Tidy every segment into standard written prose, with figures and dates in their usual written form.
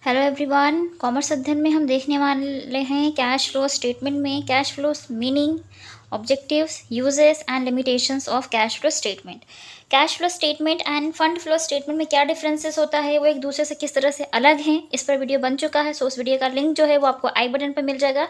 Hello everyone, commerce अध्ययन में हम देखने वाले हैं कैश फ्लो स्टेटमेंट में cash flow meaning, objectives, uses and limitations of cash flow statement. Cash flow statement end fund flow statement में क्या डिफरेंसेस होता है, वो एक दूसरे से किस तरह से अलग हैं, इस पर वीडियो बन चुका है। सो उस वीडियो का लिंक जो है वो आपको आई बटन पर मिल जाएगा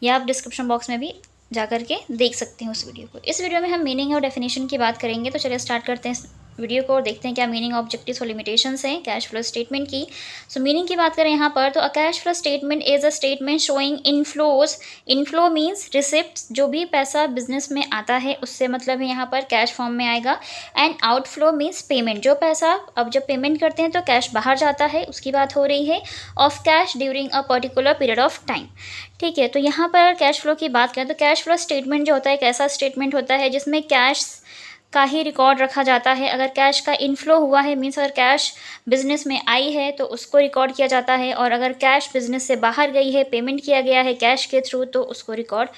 या आप डिस्क्रिप्शन बॉक्स में भी जा करके देख सकते हैं उस वीडियो को। इस वीडियो में हम मीनिंग और डेफिनेशन की बात करेंगे, तो चलिए स्टार्ट करते हैं वीडियो को और देखते हैं क्या मीनिंग, ऑब्जेक्टिव्स और लिमिटेशंस हैं कैश फ्लो स्टेटमेंट की। सो मीनिंग की बात करें यहाँ पर, तो a cash flow statement is a statement showing inflows. Inflow means receipt, जो भी पैसा बिजनेस में आता है उससे मतलब है यहाँ पर कैश फॉर्म में आएगा। एंड आउटफ्लो मीन्स पेमेंट, जो पैसा अब जब पेमेंट करते हैं तो कैश बाहर जाता है, उसकी बात हो रही है। Of cash during a particular period of time. ठीक है, तो यहाँ पर कैश फ्लो की बात करें तो कैश फ्लो स्टेटमेंट जो होता है एक ऐसा स्टेटमेंट होता है जिसमें कैश का ही रिकॉर्ड रखा जाता है। अगर कैश का इनफ्लो हुआ है मीन्स अगर कैश बिजनेस में आई है तो उसको रिकॉर्ड किया जाता है, और अगर कैश बिजनेस से बाहर गई है, पेमेंट किया गया है कैश के थ्रू, तो उसको रिकॉर्ड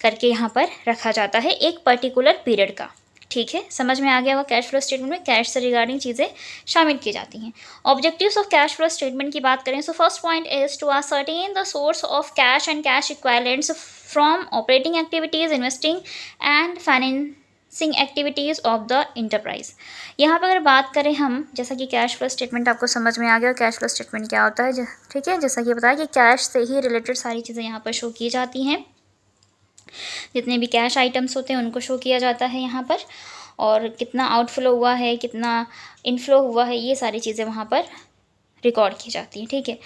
करके यहाँ पर रखा जाता है एक पर्टिकुलर पीरियड का। ठीक है, समझ में आ गया होगा। कैश फ्लो स्टेटमेंट में कैश से रिगार्डिंग चीज़ें शामिल की जाती हैं। Objectives of cash flow statement की बात करें, so first point is to ascertain the source of cash and cash equivalents from operating activities, investing and financing activities of the enterprise. यहाँ पर अगर बात करें हम, जैसा कि कैश फ्लो स्टेटमेंट आपको समझ में आ गया, कैश फ्लो स्टेटमेंट क्या होता है। ठीक है, जैसा कि बताया कि कैश से ही रिलेटेड सारी चीज़ें यहाँ पर शो की जाती हैं। जितने भी कैश आइटम्स होते हैं उनको शो किया जाता है यहाँ पर, और कितना आउटफ्लो हुआ है, कितना इनफ्लो हुआ है, ये सारी चीज़ें वहाँ पर रिकॉर्ड की जाती हैं। ठीक है,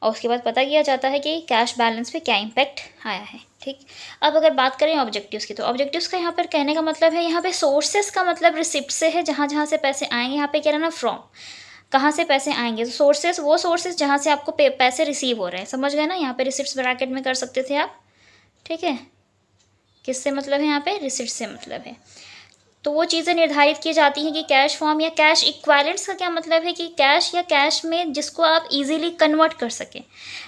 और उसके बाद पता किया जाता है कि कैश बैलेंस पे क्या इम्पैक्ट आया है। ठीक, अब अगर बात करें ऑब्जेक्टिव्स की, तो ऑब्जेक्टिव्स का यहाँ पर कहने का मतलब है, यहाँ पे सोर्सेस का मतलब रिसिप्ट से है, जहाँ जहाँ से पैसे आएंगे। यहाँ पे क्या रहना, फ्रॉम, कहाँ से पैसे आएंगे। तो सोर्सेस वो सोर्सेस जहाँ से आपको पैसे रिसीव हो रहे हैं, समझ गए ना। यहाँ पे रिसिप्ट ब्रैकेट में कर सकते थे आप। ठीक है, किससे मतलब है, यहाँ पे रिसिप्ट से मतलब है। तो वो चीज़ें निर्धारित की जाती हैं कि कैश फॉर्म या कैश इक्विवेलेंट्स का क्या मतलब है कि कैश या कैश में जिसको आप इजीली कन्वर्ट कर सकें।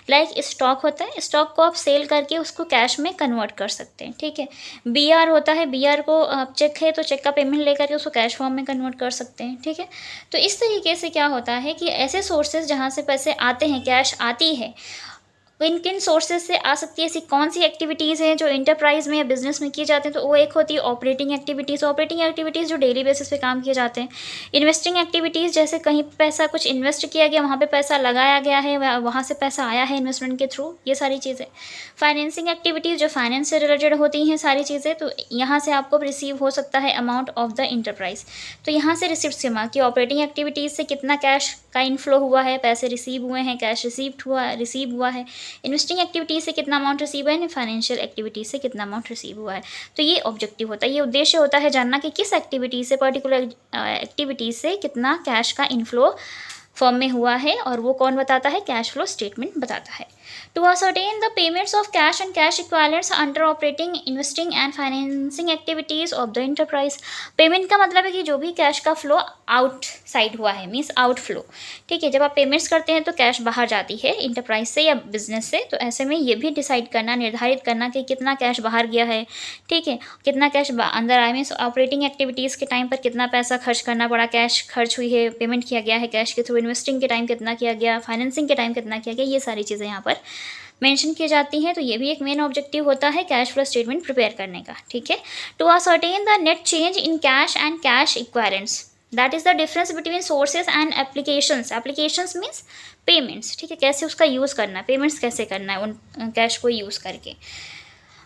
लाइक स्टॉक होता है, स्टॉक को आप सेल करके उसको कैश में कन्वर्ट कर सकते हैं। ठीक है, बीआर होता है, बीआर को आप चेक है तो चेक का पेमेंट लेकर के उसको कैश फॉर्म में कन्वर्ट कर सकते हैं। ठीक है, तो इस तरीके से क्या होता है कि ऐसे सोर्सेज जहाँ से पैसे आते हैं, कैश आती है, किन किन सोर्सेज से आ सकती है, ऐसी कौन सी एक्टिविटीज़ हैं जो इंटरप्राइज में या बिजनेस में की जाती हैं। तो वो एक होती है ऑपरेटिंग एक्टिविटीज़। ऑपरेटिंग एक्टिविटीज़ जो डेली बेसिस पे काम किए जाते हैं। इन्वेस्टिंग एक्टिविटीज़, जैसे कहीं पैसा कुछ इन्वेस्ट किया गया, वहाँ पे पैसा लगाया गया है, वहाँ से पैसा आया है इन्वेस्टमेंट के थ्रू, ये सारी चीज़ें। फाइनेंसिंग एक्टिविटीज़, जो फाइनेंस से रिलेटेड होती हैं सारी चीज़ें, तो यहाँ से आपको रिसीव हो सकता है अमाउंट ऑफ द इंटरप्राइज। तो यहाँ से रिसिप्ट जमा की, ऑपरेटिंग एक्टिविटीज़ से कितना कैश का इनफ्लो हुआ है, पैसे रिसीव हुए हैं, कैश रिसीव हुआ है। इन्वेस्टिंग एक्टिविटीज़ से कितना अमाउंट रिसीव है, फाइनेंशियल एक्टिविटीज़ से कितना अमाउंट रिसीव हुआ है। तो ये ऑब्जेक्टिव होता है, ये उद्देश्य होता है जानना कि किस एक्टिविटी से, पर्टिकुलर एक्टिविटीज़ से कितना कैश का इनफ्लो फॉर्म में हुआ है, और वो कौन बताता है, कैश फ्लो स्टेटमेंट बताता है। To ascertain the payments of cash and cash equivalents under operating, investing and financing activities of the enterprise. Payment का मतलब है कि जो भी कैश का फ्लो आउटसाइड हुआ है, मीन्स आउटफ्लो। ठीक है, जब आप पेमेंट्स करते हैं तो कैश बाहर जाती है इंटरप्राइज से या बिजनेस से, तो ऐसे में ये भी डिसाइड करना, निर्धारित करना कि कितना कैश बाहर गया है। ठीक है, कितना कैश अंदर आया, मीन्स ऑपरेटिंग एक्टिविटीज़ के टाइम पर कितना पैसा खर्च करना पड़ा, कैश खर्च हुई है, पेमेंट किया गया है कैश के थ्रू, इन्वेस्टिंग के टाइम कितना किया गया, फाइनेंसिंग के टाइम कितना किया गया, ये सारी चीज़ें यहाँ पर मेंशन की जाती हैं। तो ये भी एक मेन ऑब्जेक्टिव होता है कैश फ्लो स्टेटमेंट प्रिपेयर करने का। ठीक है, to ascertain the net change in cash and cash equivalents, that is the difference between sources and applications. Applications means payments. ठीक है, कैसे उसका यूज़ करना है, पेमेंट्स कैसे करना है उन कैश को यूज़ करके।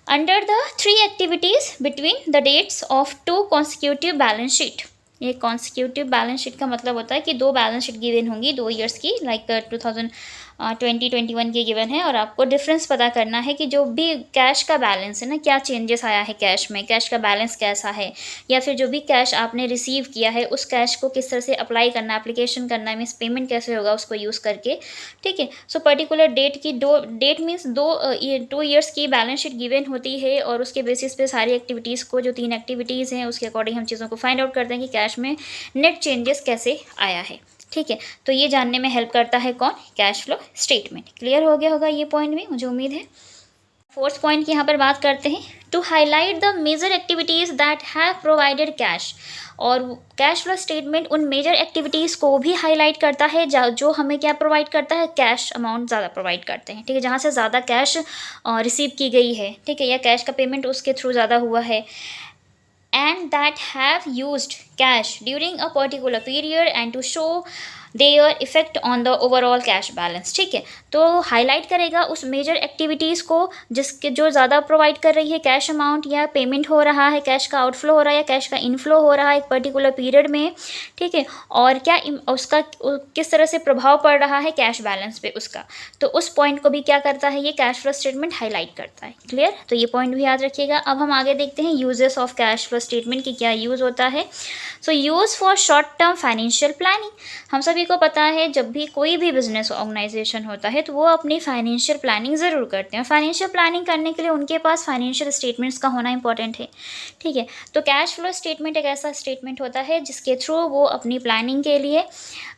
Under the 3 activities between the dates of 2 consecutive balance sheet. ये कॉन्सिक्यूटिव बैलेंस शीट का मतलब होता है कि 2 बैलेंस शीट गिवन होंगी 2 ईयर्स की, लाइक 2021 की गिवन है, और आपको डिफरेंस पता करना है कि जो भी कैश का बैलेंस है ना, क्या चेंजेस आया है कैश में, कैश का बैलेंस कैसा है, या फिर जो भी कैश आपने रिसीव किया है उस कैश को किस तरह से अप्लाई करना है, एप्लीकेशन करना है, मीन्स पेमेंट कैसे होगा उसको यूज़ करके। ठीक है, सो पर्टिकुलर डेट की, डेट मीन्स 2 ईयर्स की बैलेंस शीट गिवन होती है, और उसके बेसिस पे सारी एक्टिविटीज़ को, जो 3 एक्टिविटीज़ हैं उसके अकॉर्डिंग हम चीज़ों को फाइंड आउट करते हैं कि कैश में नेट चेंजेस कैसे आया है। ठीक है, तो ये जानने में हेल्प करता है कौन, कैश फ्लो स्टेटमेंट। क्लियर हो गया होगा ये पॉइंट भी, मुझे उम्मीद है। फोर्थ पॉइंट की यहाँ पर बात करते हैं, to highlight the major activities that have provided cash. और कैश फ्लो स्टेटमेंट उन मेजर एक्टिविटीज़ को भी हाईलाइट करता है जो हमें क्या प्रोवाइड करता है, कैश अमाउंट ज़्यादा प्रोवाइड करते हैं, ठीक है, जहाँ से ज़्यादा कैश रिसीव की गई है, ठीक है, या कैश का पेमेंट उसके थ्रू ज़्यादा हुआ है, and that have used cash during a particular period and to show their effect on the overall cash balance। ठीक है, तो हाईलाइट करेगा उस मेजर एक्टिविटीज़ को जिसके जो ज़्यादा प्रोवाइड कर रही है कैश अमाउंट, या पेमेंट हो रहा है, कैश का आउटफ्लो हो रहा है या कैश का इनफ्लो हो रहा है एक पर्टिकुलर पीरियड में, ठीक है, और क्या उसका किस तरह से प्रभाव पड़ रहा है कैश बैलेंस पे उसका, तो उस पॉइंट को भी क्या करता है ये कैश फ्लो स्टेटमेंट हाईलाइट करता है। क्लियर, तो ये पॉइंट भी याद रखिएगा। अब हम आगे देखते हैं uses of cash flow statement की क्या यूज़ होता है। So use for short term financial planning. हम सभी को पता है जब भी कोई भी बिजनेस ऑर्गेनाइजेशन होता है तो वो अपनी फाइनेंशियल प्लानिंग ज़रूर करते हैं। फाइनेंशियल प्लानिंग करने के लिए उनके पास फाइनेंशियल स्टेटमेंट्स का होना इंपॉर्टेंट है, ठीक है। तो कैश फ्लो स्टेटमेंट एक ऐसा स्टेटमेंट होता है जिसके थ्रू वो अपनी प्लानिंग के लिए,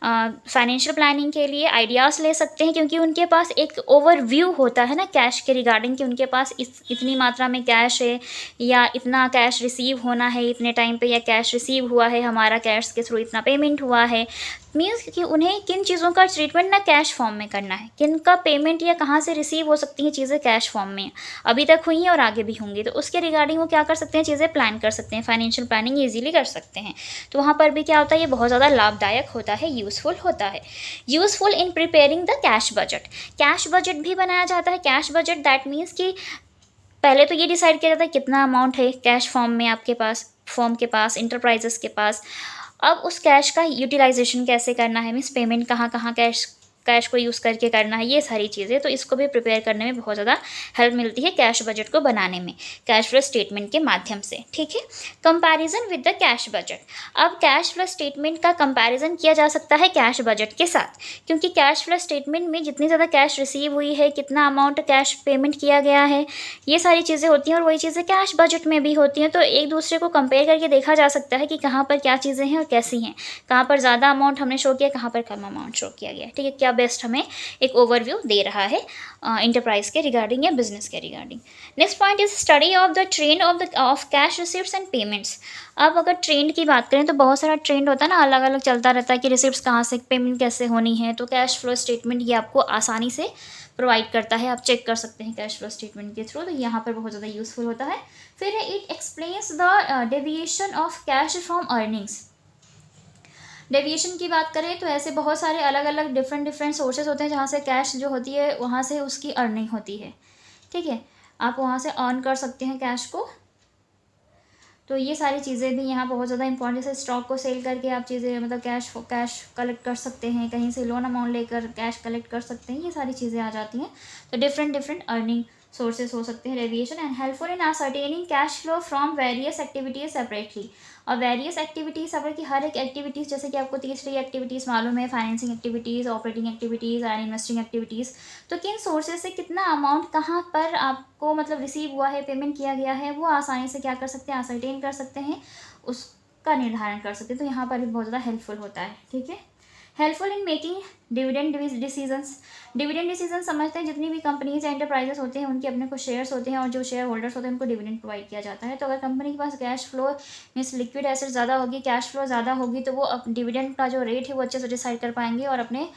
फाइनेंशियल प्लानिंग के लिए आइडियाज़ ले सकते हैं, क्योंकि उनके पास एक ओवरव्यू होता है ना कैश के रिगार्डिंग, कि उनके पास इतनी मात्रा में कैश है या इतना कैश रिसीव होना है इतने टाइम पे, या कैश रिसीव हुआ है हमारा, कैश के थ्रू इतना पेमेंट हुआ है। मीन्स कि उन्हें किन चीज़ों का ट्रीटमेंट ना कैश फॉर्म में करना है, किन का पेमेंट या कहाँ से रिसीव हो सकती हैं चीज़ें कैश फॉर्म में, अभी तक हुई हैं और आगे भी होंगी, तो उसके रिगार्डिंग वो क्या कर सकते हैं, चीज़ें प्लान कर सकते हैं, फाइनेंशियल प्लानिंग ईजिली कर सकते हैं। तो वहाँ पर भी क्या होता है, ये बहुत ज़्यादा लाभदायक होता है, यूज़फुल होता है। Useful in preparing the cash budget. Cash budget भी बनाया जाता है। कैश बजट दैट मीन्स कि पहले तो ये डिसाइड किया जाता है कितना अमाउंट है कैश फॉर्म में आपके पास, फॉर्म के पास, इंटरप्राइजेस के पास। अब उस कैश का यूटिलाइजेशन कैसे करना है, मीन्स पेमेंट कहाँ कहाँ कैश को यूज़ करके करना है, ये सारी चीज़ें, तो इसको भी प्रिपेयर करने में बहुत ज़्यादा हेल्प मिलती है कैश बजट को बनाने में, कैश फ्लो स्टेटमेंट के माध्यम से, ठीक है। Comparison with the cash budget. अब कैश फ्लो स्टेटमेंट का कंपैरिजन किया जा सकता है कैश बजट के साथ, क्योंकि कैश फ्लो स्टेटमेंट में जितनी ज़्यादा कैश रिसीव हुई है, कितना अमाउंट कैश पेमेंट किया गया है, ये सारी चीज़ें होती हैं, और वही चीज़ें कैश बजट में भी होती हैं। तो एक दूसरे को कंपेयर करके देखा जा सकता है कि कहाँ पर क्या चीज़ें हैं और कैसी हैं, कहाँ पर ज़्यादा अमाउंट हमने शो किया, कहाँ पर कम अमाउंट शो किया गया, ठीक है। क्या बेस्ट हमें एक ओवरव्यू दे रहा है इंटरप्राइज के रिगार्डिंग या बिजनेस के regarding. Next point is study of the trend of cash receipts and payments. अब अगर ट्रेंड की बात करें तो बहुत सारा ट्रेंड होता है ना, अलग अलग चलता रहता है कि रिसिप्ट्स कहाँ से, पेमेंट कैसे होनी है, तो कैश फ्लो स्टेटमेंट ये आपको आसानी से प्रोवाइड करता है, आप चेक कर सकते हैं कैश फ्लो स्टेटमेंट के थ्रू, तो यहाँ पर बहुत ज़्यादा यूजफुल होता है। फिर it explains the deviation of cash from earnings. Deviation की बात करें तो ऐसे बहुत सारे अलग अलग डिफरेंट सोर्सेज होते हैं जहाँ से कैश जो होती है वहाँ से उसकी अर्निंग होती है, ठीक है, आप वहाँ से अर्न कर सकते हैं कैश को। तो ये सारी चीज़ें भी यहाँ बहुत ज़्यादा इंपॉर्टेंट है। स्टॉक को सेल करके आप चीज़ें मतलब कैश कलेक्ट कर सकते हैं, कहीं से लोन अमाउंट लेकर कैश कलेक्ट कर सकते हैं, ये सारी चीज़ें आ जाती हैं। तो डिफरेंट अर्निंग सोर्सेज हो सकते हैं deviation. And helpful in ascertaining cash flow from various activities separately. और वेरियस एक्टिविटीज़ सब की हर एक एक्टिविटीज़, जैसे कि आपको 30 एक्टिविटीज़ मालूम है, financing activities, operating activities and investing activities, तो किन सोर्सेज से कितना अमाउंट कहाँ पर आपको मतलब रिसीव हुआ है, पेमेंट किया गया है, वो आसानी से क्या कर सकते हैं, असर्टेन कर सकते हैं, उसका निर्धारण कर सकते हैं। तो यहाँ पर भी बहुत ज़्यादा हेल्पफुल होता है, ठीक है। Helpful in making dividend decisions. Dividend decision समझते हैं, जितनी भी कंपनीज एंटरप्राइजेस होते हैं उनके अपने कुछ शेयर्स होते हैं और जो शेयर होल्डर्स होते हैं उनको डिविडेंड प्रोवाइड किया जाता है। तो अगर कंपनी के पास cash flow means liquid asset ज़्यादा होगी, कैश फ्लो ज़्यादा होगी, तो वो अब डिविडेंड का जो रेट है वो अच्छे से डिसाइड कर पाएंगे और अपने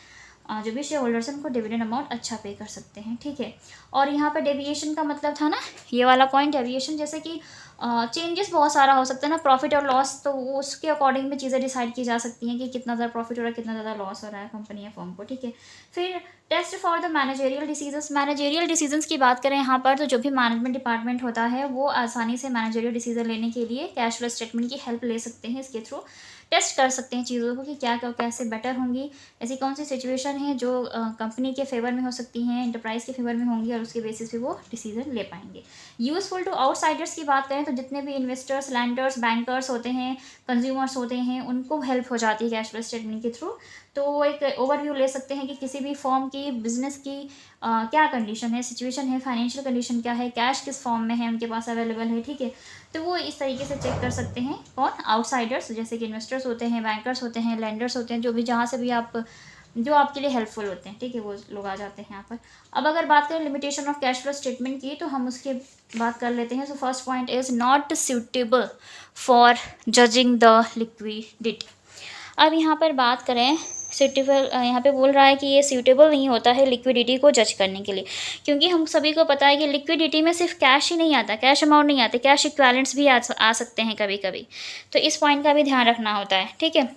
जो भी शेयर होल्डर्स हैं उनको डिविडेंड अमाउंट अच्छा पे कर सकते हैं, ठीक है। और यहाँ पर डेविएशन का मतलब था ना ये वाला पॉइंट, डेविएशन जैसे कि चेंजेस बहुत सारा हो सकता है ना, प्रॉफिट और लॉस, तो वो उसके अकॉर्डिंग में चीज़ें डिसाइड की जा सकती हैं कि कितना ज़्यादा प्रॉफिट हो रहा है, कितना ज़्यादा लॉस हो रहा है कंपनी या फर्म को, ठीक है। फिर test for the managerial decisions. Managerial decisions की बात करें यहाँ पर, तो जो भी मैनेजमेंट डिपार्टमेंट होता है वो आसानी से मैनेजेरियल डिसीजन लेने के लिए कैश फ्लो स्टेटमेंट की हेल्प ले सकते हैं। इसके थ्रू टेस्ट कर सकते हैं चीज़ों को कि क्या क्या कैसे बेटर होंगी, ऐसी कौन सी सिचुएशन है जो कंपनी के फेवर में हो सकती हैं, एंटरप्राइज के फेवर में होंगी, और उसके बेसिस पे वो डिसीजन ले पाएंगे। यूज़फुल टू आउटसाइडर्स की बात करें तो जितने भी इन्वेस्टर्स, लैंडर्स, बैंकर्स होते हैं, कंज्यूमर्स होते हैं, उनको हेल्प हो जाती है कैश फ्लो स्टेटमेंट के थ्रू। तो वो एक ओवरव्यू ले सकते हैं कि किसी भी फॉर्म की, बिजनेस की क्या कंडीशन है, सिचुएशन है, फाइनेंशियल कंडीशन क्या है, कैश किस फॉर्म में है उनके पास अवेलेबल है, ठीक है। तो वो इस तरीके से चेक कर सकते हैं। कौन? आउटसाइडर्स, जैसे कि इन्वेस्टर्स होते हैं, बैंकर्स होते हैं, लैंडर्स होते हैं, जो भी जहाँ से भी आप जो आपके लिए हेल्पफुल होते हैं, ठीक है, वो लोग आ जाते हैं यहाँ पर। अब अगर बात करें limitation of cash flow statement की, तो हम उसके बात कर लेते हैं। सो first point is not suitable for judging the liquidity. अब यहाँ पर बात करें सूटेबल, यहाँ पे बोल रहा है कि ये सूटेबल नहीं होता है लिक्विडिटी को जज करने के लिए, क्योंकि हम सभी को पता है कि लिक्विडिटी में सिर्फ कैश ही नहीं आता, कैश अमाउंट नहीं आते, कैश इक्विवेलेंट्स भी आ सकते हैं कभी कभी। तो इस पॉइंट का भी ध्यान रखना होता है, ठीक है,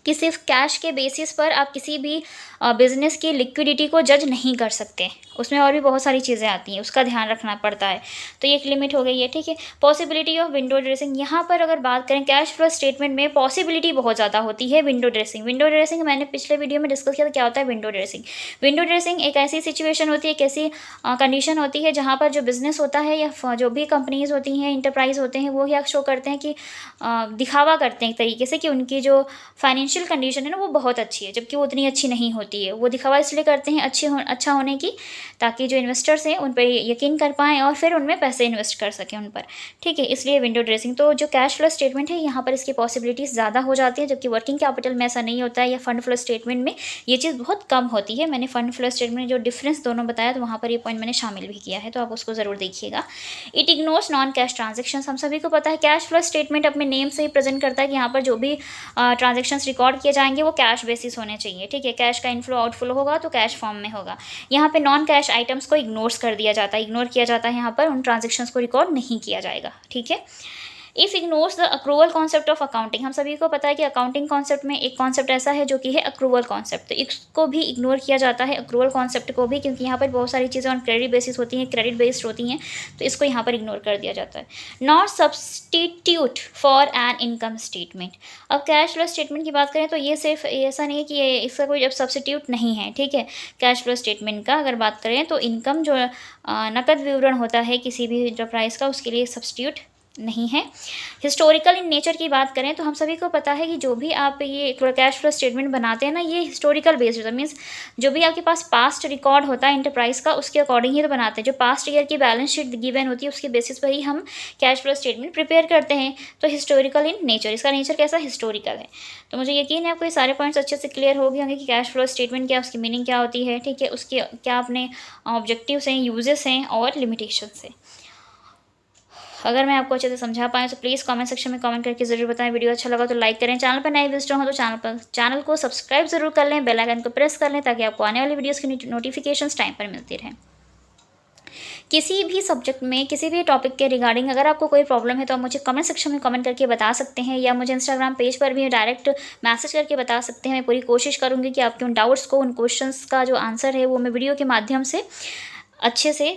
कि सिर्फ कैश के बेसिस पर आप किसी भी बिजनेस की लिक्विडिटी को जज नहीं कर सकते, उसमें और भी बहुत सारी चीज़ें आती हैं, उसका ध्यान रखना पड़ता है। तो ये एक लिमिट हो गई है, ठीक है। पॉसिबिलिटी ऑफ विंडो ड्रेसिंग, यहाँ पर अगर बात करें कैश फ्लो स्टेटमेंट में पॉसिबिलिटी बहुत ज़्यादा होती है विंडो ड्रेसिंग। विंडो ड्रेसिंग मैंने पिछले वीडियो में डिस्कस किया था, क्या होता है विंडो ड्रेसिंग। विंडो ड्रेसिंग एक ऐसी सिचुएशन होती है, एक ऐसी कंडीशन होती है जहाँ पर जो बिज़नेस होता है या जो भी कंपनीज़ होती हैं, इंटरप्राइज होते हैं, वो क्या शो करते हैं कि दिखावा करते हैं एक तरीके से कि उनकी जो फाइनेंशियल कंडीशन है ना वो बहुत अच्छी है, जबकि वो उतनी अच्छी नहीं होती है। वो दिखावा इसलिए करते हैं अच्छा होने की, ताकि जो इन्वेस्टर्स हैं उन पर यकीन कर पाएँ और फिर उनमें पैसे इन्वेस्ट कर सकें उन पर, ठीक है, इसलिए विंडो ड्रेसिंग। तो जो कैश फ्लो स्टेटमेंट है यहाँ पर इसकी पॉसिबिलिटीज़ ज़्यादा हो जाती है, जबकि वर्किंग कैपिटल में ऐसा नहीं होता है, या फंड फ्लो स्टेटमेंट में ये चीज़ बहुत कम होती है। मैंने फंड फ्लो स्टेटमेंट में जो डिफरेंस दोनों बताया, तो वहाँ पर ये पॉइंट मैंने शामिल भी किया है, तो आप उसको ज़रूर देखिएगा। It ignores non cash transaction, हम सभी को पता है कैश फ्लो स्टेटमेंट अपने नेम से ही प्रेजेंट करता है कि यहाँ पर जो भी ट्रांजेक्शन्स रिकॉर्ड किए जाएंगे वो कैश बेसिस होने चाहिए, ठीक है, कैश का इनफ्लो आउटफ्लो होगा तो कैश फॉर्म में होगा। यहाँ पे नॉन कैश आइटम्स को इग्नोर कर दिया जाता है, इग्नोर किया जाता है, यहाँ पर उन ट्रांजेक्शन्स को रिकॉर्ड नहीं किया जाएगा, ठीक है। If ignores the accrual concept of accounting, हम सभी को पता है कि अकाउंटिंग कॉन्सेप्ट में एक कॉन्सेप्ट ऐसा है जो कि है अक्रूवल कॉन्सेप्ट, तो इसको भी इग्नोर किया जाता है, अक्रूवल कॉन्सेप्ट को भी, क्योंकि यहाँ पर बहुत सारी चीज़ें ऑन क्रेडिट बेसिस होती हैं, क्रेडिट बेस्ड होती हैं, तो इसको यहाँ पर इग्नोर कर दिया जाता है। Not substitute for an income statement, अब कैश फ्लो स्टेटमेंट की बात करें तो ये सिर्फ ऐसा नहीं है कि इसका कोई अब सब्सटीट्यूट नहीं है, ठीक है। कैश फ्लो स्टेटमेंट का अगर बात करें तो इनकम जो नकद विवरण होता है किसी भी एंटरप्राइज का, उसके लिए सब्सटीट्यूट नहीं है। हिस्टोरिकल इन नेचर की बात करें तो हम सभी को पता है कि जो भी आप ये कैश फ्लो स्टेटमेंट बनाते हैं ना, ये हिस्टोरिकल बेस्ड होता है, मीन्स जो भी आपके पास पास्ट रिकॉर्ड होता है इंटरप्राइज का, उसके अकॉर्डिंग ही तो बनाते हैं। जो पास्ट ईयर की बैलेंस शीट गिवन होती है उसके बेसिस पर ही हम कैश फ्लो स्टेटमेंट प्रिपेयर करते हैं। तो हिस्टोरिकल इन नेचर, इसका नेचर कैसा, हिस्टोरिकल है। तो मुझे यकीन है आपको ये सारे पॉइंट्स अच्छे से क्लियर हो गए होंगे कि कैश फ्लो स्टेटमेंट क्या, उसकी मीनिंग क्या होती है, ठीक है, उसके क्या अपने ऑब्जेक्टिव्स हैं, यूजेस हैं और लिमिटेशंस हैं। अगर मैं आपको अच्छे से समझा पाएँ तो प्लीज़ कमेंट सेक्शन में कमेंट करके ज़रूर बताएं। वीडियो अच्छा लगा तो लाइक करें, चैनल पर नए विजिटर हो तो चैनल को सब्सक्राइब ज़रूर कर लें, बेल आइकन को प्रेस कर लें, ताकि आपको आने वाली वीडियोज़ की नोटिफिकेशंस टाइम पर मिलती रहें। किसी भी सब्जेक्ट में, किसी भी टॉपिक के रिगार्डिंग अगर आपको कोई प्रॉब्लम है तो आप मुझे कमेंट सेक्शन में कमेंट करके बता सकते हैं, या मुझे इंस्टाग्राम पेज पर भी डायरेक्ट मैसेज करके बता सकते हैं। मैं पूरी कोशिश करूँगी कि आपके उन डाउट्स को, उन क्वेश्चंस का जो आंसर है वो मैं वीडियो के माध्यम से अच्छे से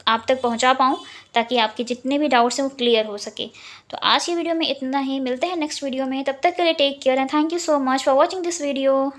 आप तक पहुंचा पाऊं, ताकि आपके जितने भी डाउट्स हैं वो क्लियर हो सके। तो आज की वीडियो में इतना ही, मिलते हैं नेक्स्ट वीडियो में, तब तक के लिए take care and thank you so much for watching this video.